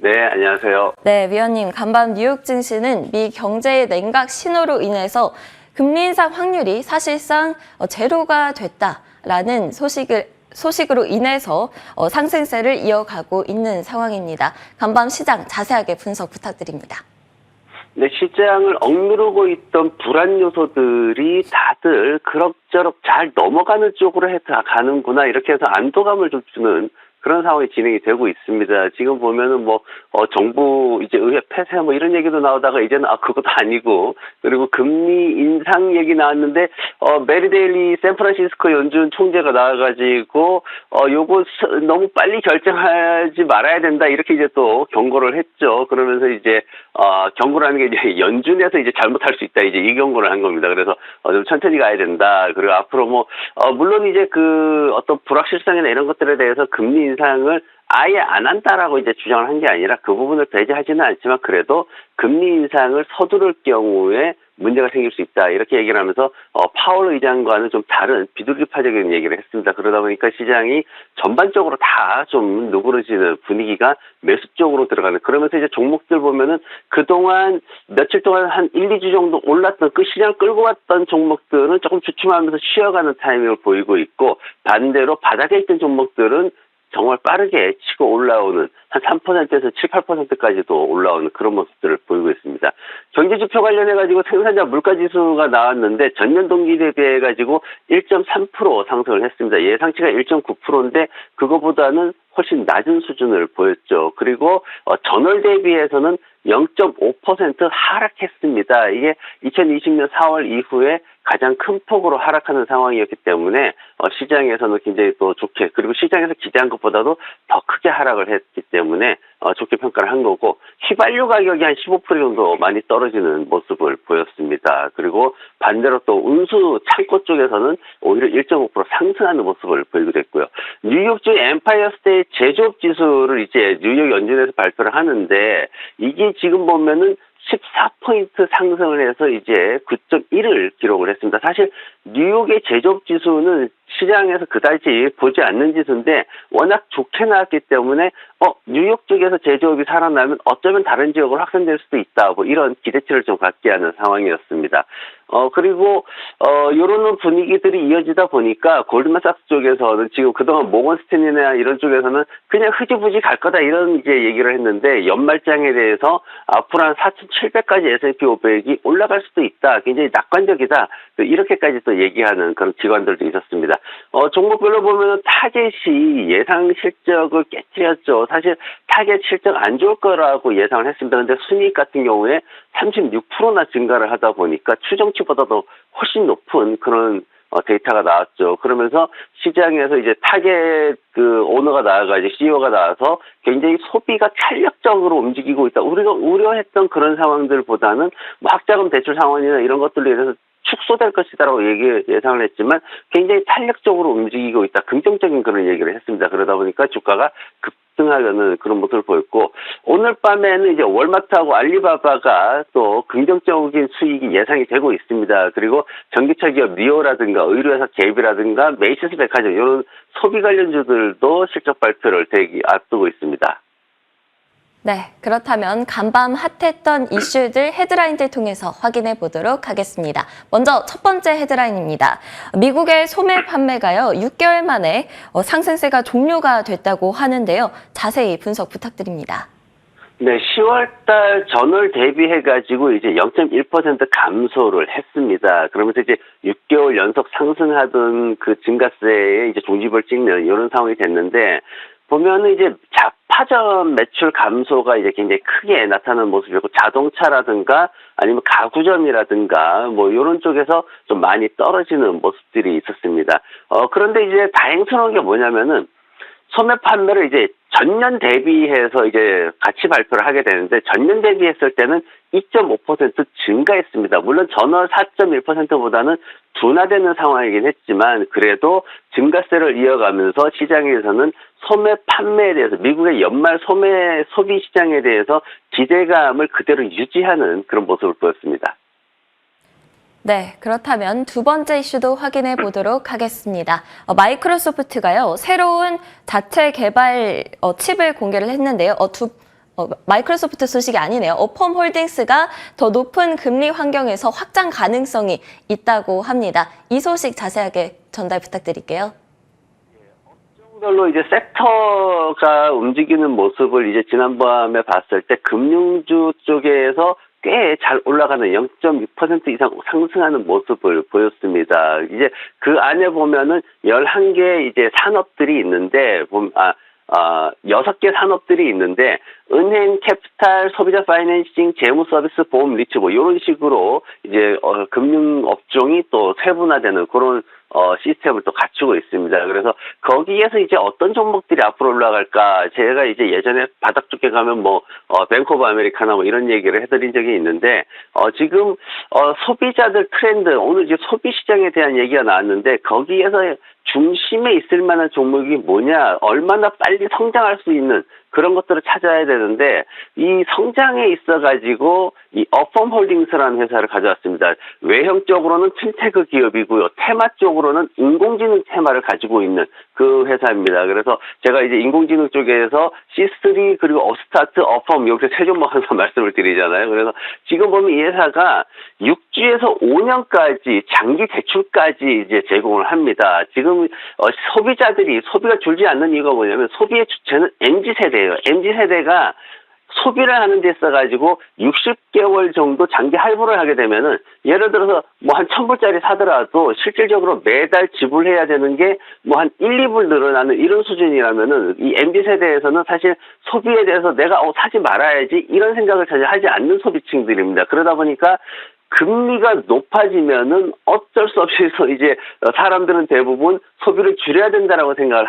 네, 안녕하세요. 네, 위원님, 간밤 뉴욕 증시는 미 경제의 냉각 신호로 인해서 금리 인상 확률이 사실상 제로가 됐다라는 소식으로 인해서 상승세를 이어가고 있는 상황입니다. 간밤 시장 자세하게 분석 부탁드립니다. 네, 시장을 억누르고 있던 불안 요소들이 다들 그럭저럭 잘 넘어가는 쪽으로 가는구나, 이렇게 해서 안도감을 좀 주는 그런 상황이 진행이 되고 있습니다. 지금 보면은 정부 이제 의회 폐쇄 이런 얘기도 나오다가 이제는 그것도 아니고, 그리고 금리 인상 얘기 나왔는데 메리 데일리 샌프란시스코 연준 총재가 나와가지고 요거 너무 빨리 결정하지 말아야 된다, 이렇게 이제 또 경고를 했죠. 그러면서 이제 경고라는 게 이제 연준에서 이제 잘못할 수 있다, 이제 이 경고를 한 겁니다. 그래서 좀 천천히 가야 된다. 그리고 앞으로 물론 이제 그 어떤 불확실성이나 이런 것들에 대해서 금리 인상을 아예 안 한다라고 이제 주장을 한 게 아니라 그 부분을 배제하지는 않지만, 그래도 금리 인상을 서두를 경우에 문제가 생길 수 있다, 이렇게 얘기를 하면서 파월 의장과는 좀 다른 비둘기파적인 얘기를 했습니다. 그러다 보니까 시장이 전반적으로 다 좀 누그러지는 분위기가 매수 쪽으로 들어가는, 그러면서 이제 종목들 보면은 그동안 며칠 동안 한 1, 2주 정도 올랐던 그 시장을 끌고 왔던 종목들은 조금 주춤하면서 쉬어가는 타이밍을 보이고 있고, 반대로 바닥에 있던 종목들은 정말 빠르게 치고 올라오는, 한 3%에서 7, 8%까지도 올라오는 그런 모습들을 보이고 있습니다. 경제지표 관련해가지고 생산자 물가지수가 나왔는데 전년 동기 대비해가지고 1.3% 상승을 했습니다. 예상치가 1.9%인데 그거보다는 훨씬 낮은 수준을 보였죠. 그리고 전월 대비해서는 0.5% 하락했습니다. 이게 2020년 4월 이후에 가장 큰 폭으로 하락하는 상황이었기 때문에 시장에서는 굉장히 또 좋게, 그리고 시장에서 기대한 것보다도 더 크게 하락을 했기 때문에 좋게 평가를 한 거고, 휘발유 가격이 한 15% 정도 많이 떨어지는 모습을 보였습니다. 그리고 반대로 또 운수 창고 쪽에서는 오히려 1.5% 상승하는 모습을 보이게 됐고요. 뉴욕주 엠파이어 스테이트 제조업 지수를 이제 뉴욕 연준에서 발표를 하는데, 이게 지금 보면은 14포인트 상승을 해서 이제 9.1을 기록을 했습니다. 사실 뉴욕의 제조업 지수는 시장에서 그다지 보지 않는 지수인데 워낙 좋게 나왔기 때문에 뉴욕 쪽에서 제조업이 살아나면 어쩌면 다른 지역으로 확산될 수도 있다, 이런 기대치를 좀 갖게 하는 상황이었습니다. 그리고 요런 분위기들이 이어지다 보니까 골드만삭스 쪽에서는 지금 그동안 모건스탠리나 이런 쪽에서는 그냥 흐지부지 갈 거다, 이런 이제 얘기를 했는데, 연말장에 대해서 앞으로 한 4,700까지 S&P 500이 올라갈 수도 있다, 굉장히 낙관적이다, 이렇게까지 또 얘기하는 그런 기관들도 있었습니다. 종목별로 보면 타겟이 예상 실적을 깨뜨렸죠. 사실 타겟 실적 안 좋을 거라고 예상을 했습니다. 근데 순이익 같은 경우에 36%나 증가를 하다 보니까 추정치보다도 훨씬 높은 그런 데이터가 나왔죠. 그러면서 시장에서 이제 타겟 오너가 나와가지고 CEO가 나와서 굉장히 소비가 탄력적으로 움직이고 있다, 우리가 우려했던 그런 상황들보다는 학자금 대출 상황이나 이런 것들로 인해서 축소될 것이다라고 예상을 했지만 굉장히 탄력적으로 움직이고 있다, 긍정적인 그런 얘기를 했습니다. 그러다 보니까 주가가 급등하려는 그런 모습을 보였고, 오늘 밤에는 이제 월마트하고 알리바바가 또 긍정적인 수익이 예상이 되고 있습니다. 그리고 전기차 기업 니오라든가 의류회사 갭이라든가 메이시스 백화점, 이런 소비 관련주들도 실적 발표를 앞두고 있습니다. 네, 그렇다면 간밤 핫했던 이슈들 헤드라인들 통해서 확인해 보도록 하겠습니다. 먼저 첫 번째 헤드라인입니다. 미국의 소매 판매가요, 6개월 만에 상승세가 종료가 됐다고 하는데요. 자세히 분석 부탁드립니다. 네, 10월달 전월 대비해가지고 이제 0.1% 감소를 했습니다. 그러면서 이제 6개월 연속 상승하던 그 증가세에 이제 종집을 찍는 이런 상황이 됐는데, 보면은 이제 잡화점 매출 감소가 이제 굉장히 크게 나타나는 모습이고, 자동차라든가 아니면 가구점이라든가 이런 쪽에서 좀 많이 떨어지는 모습들이 있었습니다. 그런데 이제 다행스러운 게 뭐냐면은, 소매 판매를 이제 전년 대비해서 이제 같이 발표를 하게 되는데, 전년 대비했을 때는 2.5% 증가했습니다. 물론 전월 4.1%보다는 둔화되는 상황이긴 했지만, 그래도 증가세를 이어가면서 시장에서는 소매 판매에 대해서, 미국의 연말 소비 시장에 대해서 기대감을 그대로 유지하는 그런 모습을 보였습니다. 네, 그렇다면 두 번째 이슈도 확인해 보도록 하겠습니다. 마이크로소프트가요, 새로운 자체 개발 칩을 공개를 했는데요. 마이크로소프트 소식이 아니네요. 어펌 홀딩스가 더 높은 금리 환경에서 확장 가능성이 있다고 합니다. 이 소식 자세하게 전달 부탁드릴게요. 별로 이제 섹터가 움직이는 모습을 이제 지난밤에 봤을 때 금융주 쪽에서 꽤 잘 올라가는 0.6% 이상 상승하는 모습을 보였습니다. 이제 그 안에 보면은 11개 이제 산업들이 있는데, 6개 산업들이 있는데, 은행, 캐피탈, 소비자 파이낸싱, 재무 서비스, 보험, 리츠, 뭐, 이런 식으로 이제, 금융 업종이 또 세분화되는 그런 시스템을 또 갖추고 있습니다. 그래서 거기에서 이제 어떤 종목들이 앞으로 올라갈까? 제가 이제 예전에 바닥 쪽에 가면 뭐, 뱅크 오브 아메리카나 뭐 이런 얘기를 해드린 적이 있는데, 지금, 소비자들 트렌드, 오늘 이제 소비 시장에 대한 얘기가 나왔는데, 거기에서 중심에 있을 만한 종목이 뭐냐, 얼마나 빨리 성장할 수 있는 그런 것들을 찾아야 되는데, 이 성장에 있어가지고 이 어펌 홀딩스라는 회사를 가져왔습니다. 외형적으로는 핀테크 기업이고요. 테마 쪽으로는 인공지능 테마를 가지고 있는 그 회사입니다. 그래서 제가 이제 인공지능 쪽에서 C3 그리고 업스타트, 어펌 이렇게 세 종목 항상 말씀을 드리잖아요. 그래서 지금 보면 이 회사가 6주에서 5년까지 장기 대출까지 이제 제공을 합니다. 지금 소비자들이 소비가 줄지 않는 이유가 뭐냐면 소비의 주체는 MZ세대예요. MZ세대가 소비를 하는 데 있어가지고 60개월 정도 장기 할부를 하게 되면은 예를 들어서 뭐 한 1,000불짜리 사더라도 실질적으로 매달 지불해야 되는 게 뭐 한 1, 2불 늘어나는 이런 수준이라면은 이 MZ세대에서는 사실 소비에 대해서 내가 사지 말아야지 이런 생각을 전혀 하지 않는 소비층들입니다. 그러다 보니까 금리가 높아지면은 어쩔 수 없이 이제 사람들은 대부분 소비를 줄여야 된다라고 생각을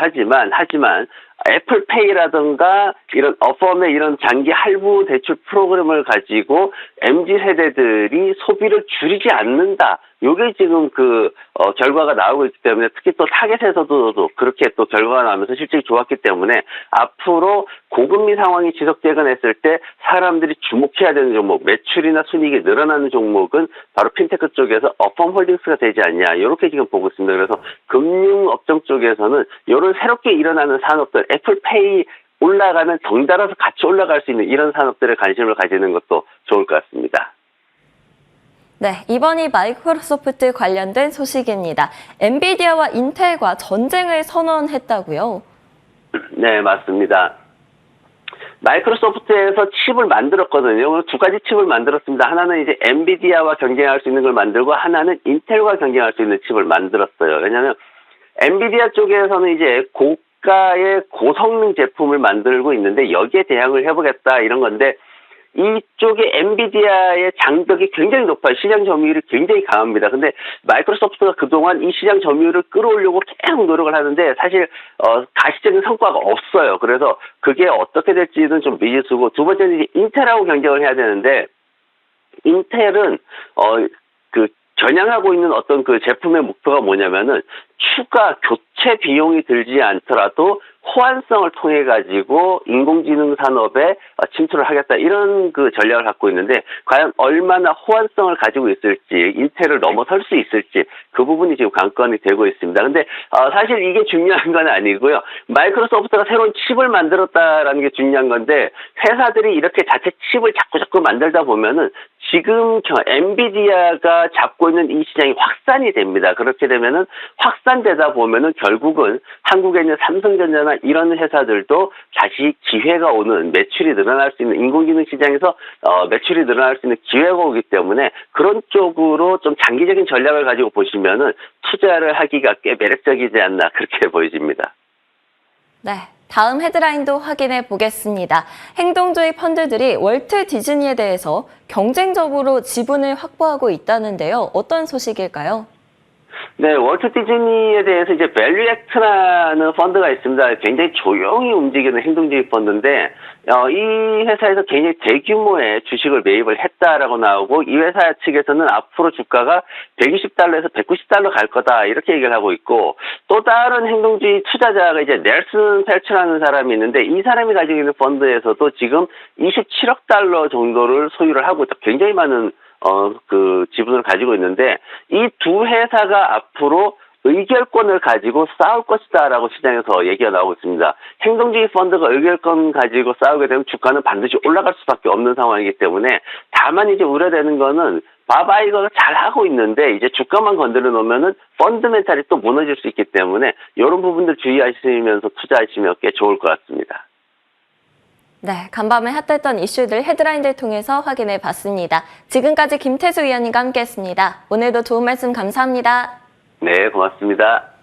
하지만 애플페이라든가 이런 어펌의 이런 장기 할부 대출 프로그램을 가지고 MZ세대들이 소비를 줄이지 않는다. 요게 지금 결과가 나오고 있기 때문에 특히 또 타겟에서도 그렇게 또 결과가 나오면서 실적이 좋았기 때문에 앞으로 고금리 상황이 지속되거나 했을 때 사람들이 주목해야 되는 종목, 매출이나 순이익이 늘어나는 종목은 바로 핀테크 쪽에서 어펌 홀딩스가 되지 않냐. 이렇게 지금 보고 있습니다. 그래서 금융업종 쪽에서는 이런 새롭게 일어나는 산업들, 애플페이 올라가면 덩달아서 같이 올라갈 수 있는 이런 산업들에 관심을 가지는 것도 좋을 것 같습니다. 네, 이번이 마이크로소프트 관련된 소식입니다. 엔비디아와 인텔과 전쟁을 선언했다고요? 네, 맞습니다. 마이크로소프트에서 칩을 만들었거든요. 오늘 두 가지 칩을 만들었습니다. 하나는 이제 엔비디아와 경쟁할 수 있는 걸 만들고 하나는 인텔과 경쟁할 수 있는 칩을 만들었어요. 왜냐하면 엔비디아 쪽에서는 이제 고가의 고성능 제품을 만들고 있는데 여기에 대항을 해보겠다 이런 건데 이쪽에 엔비디아의 장벽이 굉장히 높아요. 시장 점유율이 굉장히 강합니다. 근데 마이크로소프트가 그동안 이 시장 점유율을 끌어올려고 계속 노력을 하는데 사실 가시적인 성과가 없어요. 그래서 그게 어떻게 될지는 좀 미지수고 두 번째는 이제 인텔하고 경쟁을 해야 되는데 인텔은 겨냥하고 있는 어떤 그 제품의 목표가 뭐냐면은 추가 교체 비용이 들지 않더라도 호환성을 통해 가지고 인공지능 산업에 침투를 하겠다 이런 그 전략을 갖고 있는데 과연 얼마나 호환성을 가지고 있을지 인텔을 넘어설 수 있을지 그 부분이 지금 관건이 되고 있습니다. 근데 사실 이게 중요한 건 아니고요. 마이크로소프트가 새로운 칩을 만들었다라는 게 중요한 건데 회사들이 이렇게 자체 칩을 자꾸 만들다 보면은 지금 엔비디아가 잡고 있는 이 시장이 확산이 됩니다. 그렇게 되면은 확산되다 보면은 결국은 한국에 있는 삼성전자나 이런 회사들도 다시 기회가 오는 매출이 늘어날 수 있는 인공지능 시장에서 매출이 늘어날 수 있는 기회가 오기 때문에 그런 쪽으로 좀 장기적인 전략을 가지고 보시면은 투자를 하기가 꽤 매력적이지 않나 그렇게 보여집니다. 네. 다음 헤드라인도 확인해 보겠습니다. 행동주의 펀드들이 월트 디즈니에 대해서 경쟁적으로 지분을 확보하고 있다는데요. 어떤 소식일까요? 네, 월트 디즈니에 대해서 이제 밸류액트라는 펀드가 있습니다. 굉장히 조용히 움직이는 행동주의 펀드인데, 이 회사에서 굉장히 대규모의 주식을 매입을 했다라고 나오고, 이 회사 측에서는 앞으로 주가가 120달러에서 190달러 갈 거다, 이렇게 얘기를 하고 있고, 또 다른 행동주의 투자자가 이제 넬슨 펠츠라는 사람이 있는데, 이 사람이 가지고 있는 펀드에서도 지금 27억 달러 정도를 소유를 하고 있다. 굉장히 많은 지분을 가지고 있는데 이 두 회사가 앞으로 의결권을 가지고 싸울 것이다라고 시장에서 얘기가 나오고 있습니다. 행동주의 펀드가 의결권 가지고 싸우게 되면 주가는 반드시 올라갈 수밖에 없는 상황이기 때문에 다만 이제 우려되는 거는 봐봐 이거 잘하고 있는데 이제 주가만 건드려 놓으면은 펀드멘탈이 또 무너질 수 있기 때문에 이런 부분들 주의하시면서 투자하시면 꽤 좋을 것 같습니다. 네, 간밤에 핫했던 이슈들 헤드라인들 통해서 확인해 봤습니다. 지금까지 김태수 위원님과 함께했습니다. 오늘도 좋은 말씀 감사합니다. 네, 고맙습니다.